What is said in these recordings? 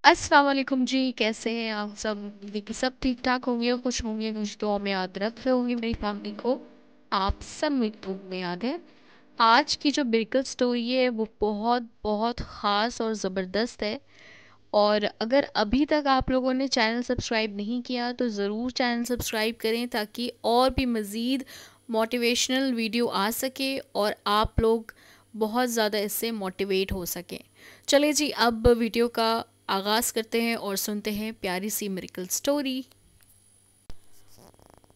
अस्सलाम वालेकुम जी, कैसे हैं आप सब? उम्मीद कि सब ठीक-ठाक होंगे और खुश होंगे, कुछ दुआ में याद रख रहे होंगे मेरी फैमिली को। आप सब मेरी दुआ में याद है। आज की जो बिल्कुल स्टोरी है वो बहुत बहुत ख़ास और ज़बरदस्त है। और अगर अभी तक आप लोगों ने चैनल सब्सक्राइब नहीं किया तो ज़रूर चैनल सब्सक्राइब करें ताकि और भी मज़ीद मोटिवेशनल वीडियो आ सके और आप लोग बहुत ज़्यादा इससे मोटिवेट हो सकें। चलिए जी, अब वीडियो का आगाज़ करते हैं और सुनते हैं प्यारी सी मिरेकल स्टोरी।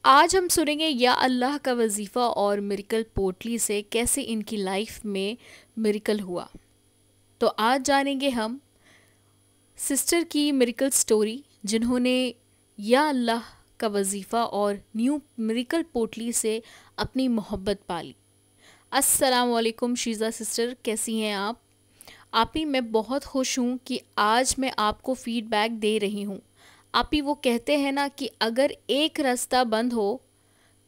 आज हम सुनेंगे या अल्लाह का वजीफ़ा और मिरेकल पोटली से कैसे इनकी लाइफ में मिरेकल हुआ। तो आज जानेंगे हम सिस्टर की मिरेकल स्टोरी जिन्होंने या अल्लाह का वजीफ़ा और न्यू मिरेकल पोटली से अपनी मोहब्बत पाली। अस्सलाम वालेकुम शीज़ा सिस्टर, कैसी हैं आप? आप ही, मैं बहुत खुश हूँ कि आज मैं आपको फ़ीडबैक दे रही हूँ। आप ही, वो कहते हैं ना कि अगर एक रास्ता बंद हो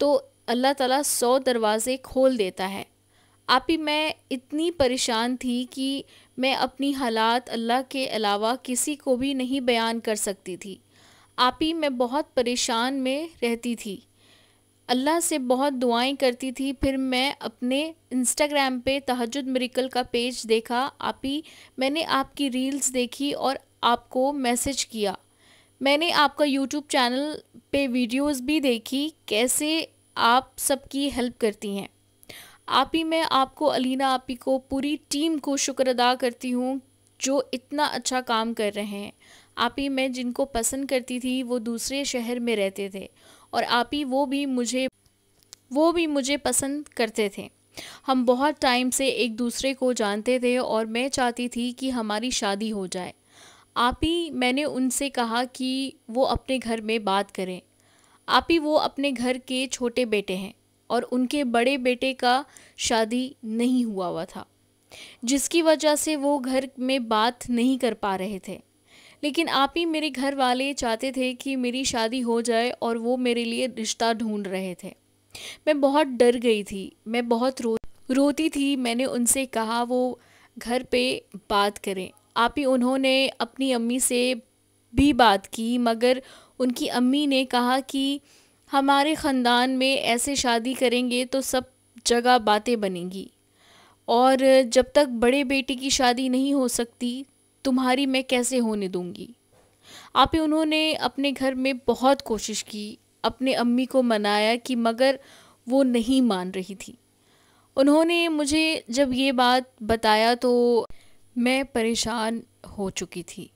तो अल्लाह ताला 100 दरवाज़े खोल देता है। आप ही, मैं इतनी परेशान थी कि मैं अपनी हालात अल्लाह के अलावा किसी को भी नहीं बयान कर सकती थी। आप ही, मैं बहुत परेशान में रहती थी, अल्लाह से बहुत दुआएं करती थी। फिर मैं अपने इंस्टाग्राम पे तहज्जुद मिरेकल का पेज देखा। आप ही, मैंने आपकी रील्स देखी और आपको मैसेज किया। मैंने आपका यूट्यूब चैनल पे वीडियोस भी देखी, कैसे आप सबकी हेल्प करती हैं। आप ही, मैं आपको, अलीना आप ही को, पूरी टीम को शुक्र अदा करती हूँ जो इतना अच्छा काम कर रहे हैं। आप ही, मैं जिनको पसंद करती थी वो दूसरे शहर में रहते थे और आप ही वो भी मुझे पसंद करते थे। हम बहुत टाइम से एक दूसरे को जानते थे और मैं चाहती थी कि हमारी शादी हो जाए। आप ही, मैंने उनसे कहा कि वो अपने घर में बात करें। आप ही, वो अपने घर के छोटे बेटे हैं और उनके बड़े बेटे का शादी नहीं हुआ था, जिसकी वजह से वो घर में बात नहीं कर पा रहे थे। लेकिन आप ही, मेरे घर वाले चाहते थे कि मेरी शादी हो जाए और वो मेरे लिए रिश्ता ढूंढ रहे थे। मैं बहुत डर गई थी, मैं बहुत रोती थी। मैंने उनसे कहा वो घर पे बात करें। आप ही, उन्होंने अपनी अम्मी से भी बात की, मगर उनकी अम्मी ने कहा कि हमारे ख़ानदान में ऐसे शादी करेंगे तो सब जगह बातें बनेंगी और जब तक बड़े बेटे की शादी नहीं हो सकती तुम्हारी मैं कैसे होने दूंगी। आप ही, उन्होंने अपने घर में बहुत कोशिश की, अपने अम्मी को मनाया कि, मगर वो नहीं मान रही थी। उन्होंने मुझे जब ये बात बताया तो मैं परेशान हो चुकी थी,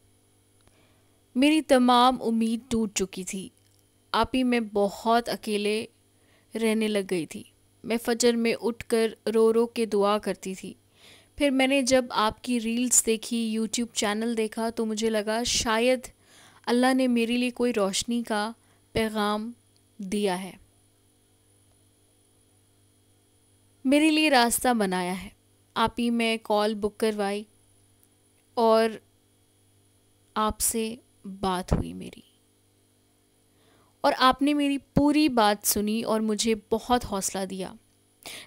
मेरी तमाम उम्मीद टूट चुकी थी। आप ही, मैं बहुत अकेले रहने लग गई थी। मैं फजर में उठकर रो रो के दुआ करती थी। फिर मैंने जब आपकी रील्स देखी, यूट्यूब चैनल देखा, तो मुझे लगा शायद अल्लाह ने मेरे लिए कोई रोशनी का पैगाम दिया है, मेरे लिए रास्ता बनाया है। आप ही, मैं कॉल बुक करवाई और आपसे बात हुई मेरी, और आपने मेरी पूरी बात सुनी और मुझे बहुत हौसला दिया।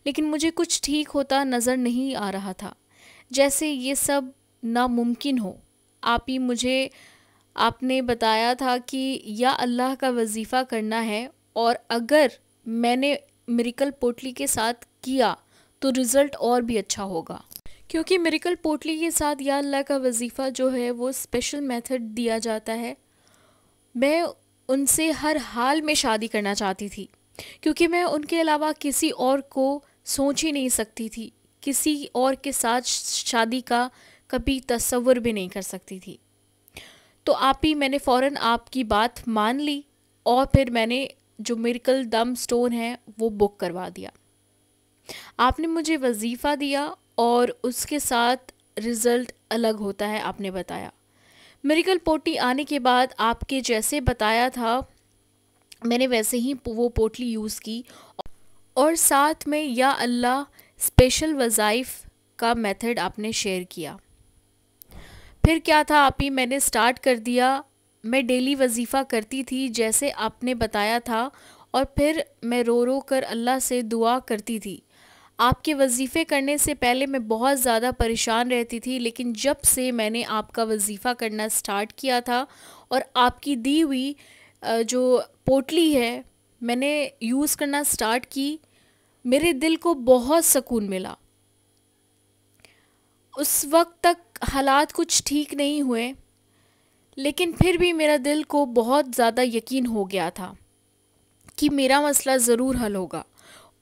लेकिन मुझे कुछ ठीक होता नज़र नहीं आ रहा था, जैसे ये सब नामुमकिन हो। आप ही, मुझे आपने बताया था कि या अल्लाह का वजीफ़ा करना है और अगर मैंने मिरेकल पोटली के साथ किया तो रिज़ल्ट और भी अच्छा होगा, क्योंकि मिरेकल पोटली के साथ या अल्लाह का वजीफ़ा जो है वो स्पेशल मेथड दिया जाता है। मैं उनसे हर हाल में शादी करना चाहती थी, क्योंकि मैं उनके अलावा किसी और को सोच ही नहीं सकती थी, किसी और के साथ शादी का कभी तसव्वुर भी नहीं कर सकती थी। तो आप ही, मैंने फ़ौरन आपकी बात मान ली और फिर मैंने जो मिरेकल दम स्टोन है वो बुक करवा दिया। आपने मुझे वजीफ़ा दिया और उसके साथ रिज़ल्ट अलग होता है, आपने बताया। मिरेकल पोटली आने के बाद आपके जैसे बताया था मैंने वैसे ही वो पोटली यूज़ की और साथ में या अल्लाह स्पेशल वज़ाइफ का मेथड आपने शेयर किया। फिर क्या था आप ही, मैंने स्टार्ट कर दिया। मैं डेली वजीफ़ा करती थी जैसे आपने बताया था और फिर मैं रो रो कर अल्लाह से दुआ करती थी। आपके वज़ीफ़े करने से पहले मैं बहुत ज़्यादा परेशान रहती थी, लेकिन जब से मैंने आपका वज़ीफ़ा करना स्टार्ट किया था और आपकी दी हुई जो पोटली है मैंने यूज़ करना स्टार्ट की, मेरे दिल को बहुत सुकून मिला। उस वक्त तक हालात कुछ ठीक नहीं हुए, लेकिन फिर भी मेरा दिल को बहुत ज़्यादा यकीन हो गया था कि मेरा मसला ज़रूर हल होगा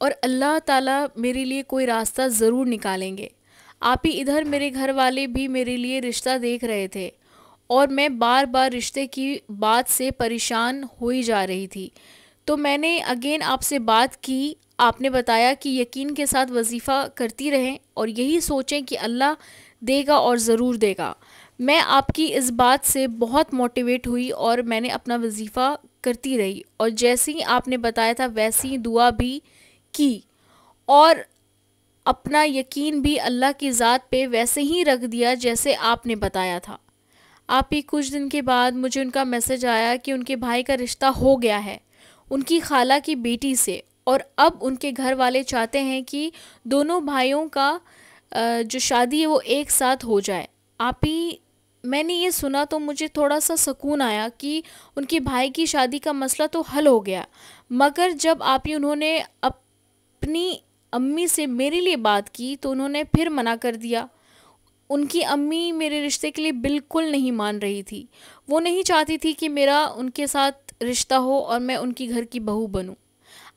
और अल्लाह ताला मेरे लिए कोई रास्ता ज़रूर निकालेंगे। आप ही इधर मेरे घर वाले भी मेरे लिए रिश्ता देख रहे थे और मैं बार बार रिश्ते की बात से परेशान हो ही जा रही थी। तो मैंने अगेन आपसे बात की, आपने बताया कि यकीन के साथ वजीफ़ा करती रहें और यही सोचें कि अल्लाह देगा और ज़रूर देगा। मैं आपकी इस बात से बहुत मोटिवेट हुई और मैंने अपना वजीफ़ा करती रही और जैसे ही आपने बताया था वैसी ही दुआ भी की और अपना यकीन भी अल्लाह की ज़ात पे वैसे ही रख दिया जैसे आपने बताया था। आप ही कुछ दिन के बाद मुझे उनका मैसेज आया कि उनके भाई का रिश्ता हो गया है उनकी खाला की बेटी से और अब उनके घर वाले चाहते हैं कि दोनों भाइयों का जो शादी है वो एक साथ हो जाए। आप ही मैंने ये सुना तो मुझे थोड़ा सा सुकून आया कि उनके भाई की शादी का मसला तो हल हो गया, मगर जब आप ही उन्होंने अपनी अम्मी से मेरे लिए बात की तो उन्होंने फिर मना कर दिया। उनकी अम्मी मेरे रिश्ते के लिए बिल्कुल नहीं मान रही थी। वो नहीं चाहती थी कि मेरा उनके साथ रिश्ता हो और मैं उनकी घर की बहू बनूं।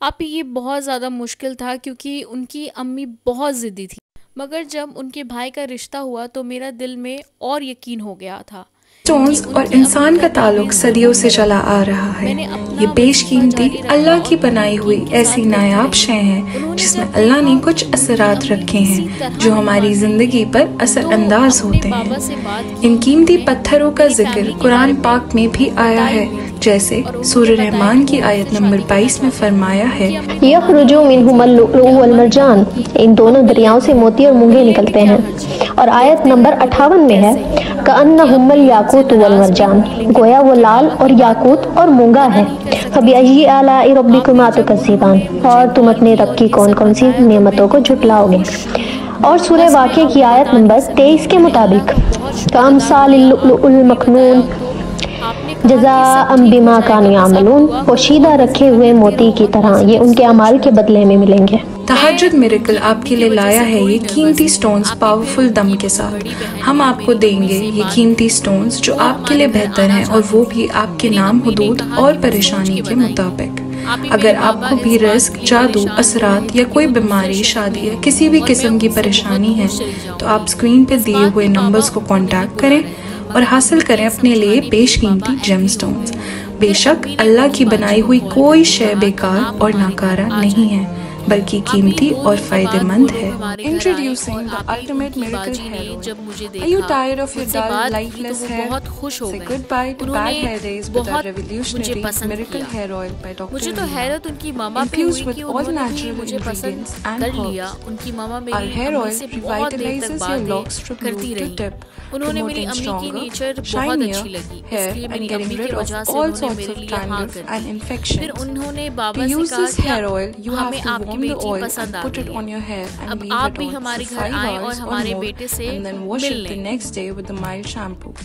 आप ये बहुत ज़्यादा मुश्किल था क्योंकि उनकी अम्मी बहुत ज़िद्दी थी, मगर जब उनके भाई का रिश्ता हुआ तो मेरा दिल में और यकीन हो गया था कि स्टोन्स और उनकी इंसान अम्मी का का दिल ताल्लुक भी सदियों से मोहब्बत चला करती आ थी। रहा है। मैंने ये अपना बेशकीमती वजीफा जारी अल्लाह रखा की बनाई और हुई यकीन के ऐसी साथ करती नायाब रही। शय हैं उन्होंने जिसमें जब अल्लाह देखा ने कुछ कि उनकी असरात अम्मी रखे किसी हैं तरह जो नहीं हमारी मान रही ज़िंदगी थी पर तो असरअंदाज अपने होते बाबा हैं। से बात की इन तो कीमती उन्होंने पत्थरों का मेरी जिक्र फैमिली के कुरान बारे में पाक में भी आया बताई है, हुई थी जैसे और उन्होंने सूरह बताया रहमान कि की वो मुझसे आयत नंबर शादी करना 22 में चाहते हैं। फरमाया है, उनकी अम्मी ने मना यखरुजु नहीं की मिनहुम थी क्योंकि अल्लुअलु वल अम्मा ने कहा मरजान, कि इन हम दोनों मिल दरियाओं से लेते हैं, मोती और मूंगे मिलने में निकलते क्या हैं। हर्ज है, और आयत देखते नंबर हैं वो लोग 58 में है, कैसे हैं। उनकी कअन्नहुम्मल अम्मी उनसे याकूत वल नाराज़ भी मरजान, हुई लेकिन गोया वो उनके लाल बाबा और की बात याकूत को और मूंगा मना है। नहीं कर सकती थी। फबिअय्यि आलाइ आप रब्बिकुमा ही जब तुकज़्ज़िबान, उन्होंने मुझे और तुम कॉल अपने की रब और की ये कौन सब कौन सी बताया तो मैं नेमतों को इतनी झुटलाओगे। खुश हुई, और सूरह बस मैं वाक़िया की आपको आयत बता नहीं नंबर सकती। 23 के मैंने अल्लाह मुताबिक, का बहुत शुक्र अदा किया कअम्सालिल आपको ये मखनून बताया तो आपने कहा कि सब जज़ाअम ठीक हो बिमा जाएगा, कानू बस आप यामलून, दुआ करो पोशीदा और रखे वजीफा हुए करते मोती रहो की और तरह ये पॉजिटिव उनके सोच अमाल के रखो। बदले में मिलेंगे। मैं तहज्जुद मिरेकल उनकी अम्मी आपके की लिए वजह लाया से है थोड़ी ये नर्वस कीमती हूँ। स्टोन्स आप ही फिर पावरफुल दम उनकी के बड़ी साथ। बहन हम ने आपको मेरी अम्मी देंगे से ये बात कीमती की, स्टोन्स जो वो आपके लिए हमारे घर बेहतर आना हैं और चाहती वो थी। भी आपके मेरी नाम अम्मी ने हुदूद कहा और कि वो सोच परेशानी के के बताएंगी। मुताबिक। आप ही मेरे अगर बाबा आपको भी इस बात रिस्क, के लिए जादू, परेशान हो रहे असरात थे या कि कोई वो दूसरे बीमारी, शहर में शादी या है किसी भी और मैं किस्म की उनसे बहुत परेशानी है दूर चली तो आप जाऊंगी। स्क्रीन पे इस दिए बात हुए पे बाबा नंबर्स को उनको नहीं कॉन्टैक्ट बुला करें रहे थे, और मगर हासिल अम्मी करें के अपने लिए समझाने पे बाबा बेशकीमती एग्री हो जेमस्टोन्स। गए। फिर बेशक अम्मी ने अल्लाह उन्हीं की बाजी बनाई को हुई कॉल कोई करके शय कहा कि बेकार आप और हमारे घर नाकारा आ नहीं जाएं। है, बल्कि आप ही कीमती 2 और दिन के बाद वो फायदेमंद लोग है। हमारे घर आए और Introducing the आप ही ultimate उनकी miracle बाजी hair ने oil. जब मुझे Are you देखा, tired of your मुझसे dull, बात की तो lifeless वो hair? बहुत खुश हो Say गए। goodbye to उन्होंने bad hair days with our बहुत मुझे revolutionary पसंद miracle किया। hair oil by Dr. मुझे तो Reema. हैरत उनकी मामा पे Infused हुई with कि all उन्होंने भी natural मुझे पसंद ingredients and कर लिया। herbs. उनकी मामा Our मेरी hair अम्मी oil से बहुत देर तक revitalizes your बातें locks from करती root to रहीं। tip, उन्होंने मेरी promoting अम्मी की stronger, नेचर बहुत shinier अच्छी लगी, hair इसलिए and मेरी getting अम्मी की rid of वजह से all उन्होंने sorts मेरे of लिए हाँ dandruff कर and दी। फिर infections. उन्होंने To बाबा से use कहा this कि hair oil, you हमें have to आपकी warm the बेटी oil पसंद and आ put it गई है, on your hair and अब leave आप it भी on हमारे for घर 5 आएं और hours or हमारे more बेटे से and then wash mill it the लें। next day with a mild shampoo.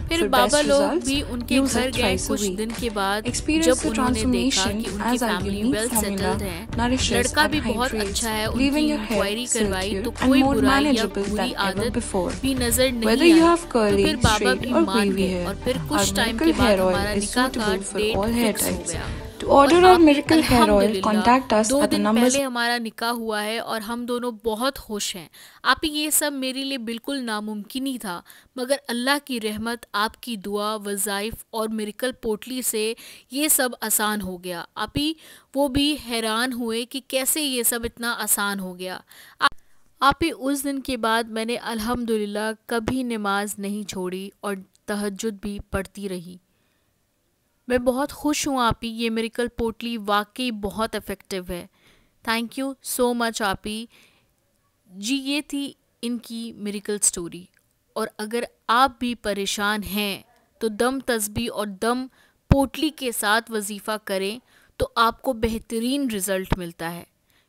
फिर For बाबा best लोग results, भी उनके use घर it गए thrice a कुछ week. दिन के बाद। Experience जब the उन्होंने देखा कि transformation उनकी as our family unique well formula settled है, nourishes लड़का and भी बहुत hydrates, अच्छा है, leaving उनकी your hair इंक्वायरी करवाई silkier तो and कोई more बुराई या manageable बुरी than ever आदत before. भी नज़र Whether नहीं you आई। have तो curly, फिर बाबा straight भी or मान wavy गए hair, और फिर our कुछ टाइम miracle के बाद hair oil हमारा is निकाह का suitable for date all hair fix हो types. गया। To और order our आप ही miracle hair oil, contact us 2 at the दिन numbers. पहले हमारा निकाह हुआ है और हम दोनों बहुत खुश हैं। आप ही ये सब मेरे लिए बिल्कुल नामुमकिन ही था, मगर अल्लाह की रहमत, आपकी दुआ, वज़ाइफ और मिरेकल पोटली से ये सब आसान हो गया। आप ही वो भी हैरान हुए कि कैसे ये सब इतना आसान हो गया। आप ही उस दिन के बाद मैंने अल्हम्दुलिल्लाह कभी नमाज नहीं छोड़ी और तहज्जुद भी पढ़ती रही। मैं बहुत खुश हूँ आप ही, ये मिरेकल पोटली वाकई बहुत इफ़ेक्टिव है। थैंक यू सो मच आप ही जी। ये थी इनकी मिरेकल स्टोरी। और अगर आप भी परेशान हैं तो दम तस्बीह और दम पोटली के साथ वजीफ़ा करें तो आपको बेहतरीन रिज़ल्ट मिलता है।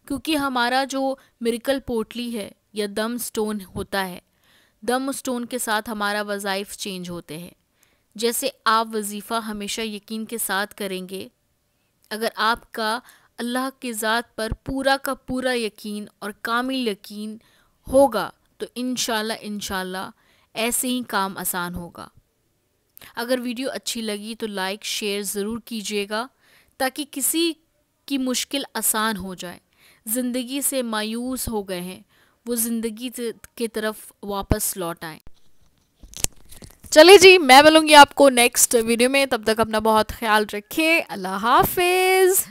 क्योंकि हमारा जो मिरेकल पोटली है या दम स्टोन होता है, दम स्टोन के साथ हमारा वज़ाइफ चेंज होते हैं। जैसे आप वजीफ़ा हमेशा यकीन के साथ करेंगे, अगर आपका अल्लाह की ज़ात पर पूरा का पूरा यकीन और कामिल यकीन होगा तो इंशाल्लाह ऐसे ही काम आसान होगा। अगर वीडियो अच्छी लगी तो लाइक शेयर ज़रूर कीजिएगा ताकि किसी की मुश्किल आसान हो जाए। ज़िंदगी से मायूस हो गए हैं, वो ज़िंदगी की तरफ वापस लौट आएँ। चलिए जी, मैं मिलूँगी आपको नेक्स्ट वीडियो में, तब तक अपना बहुत ख्याल रखें। अल्लाह हाफिज़।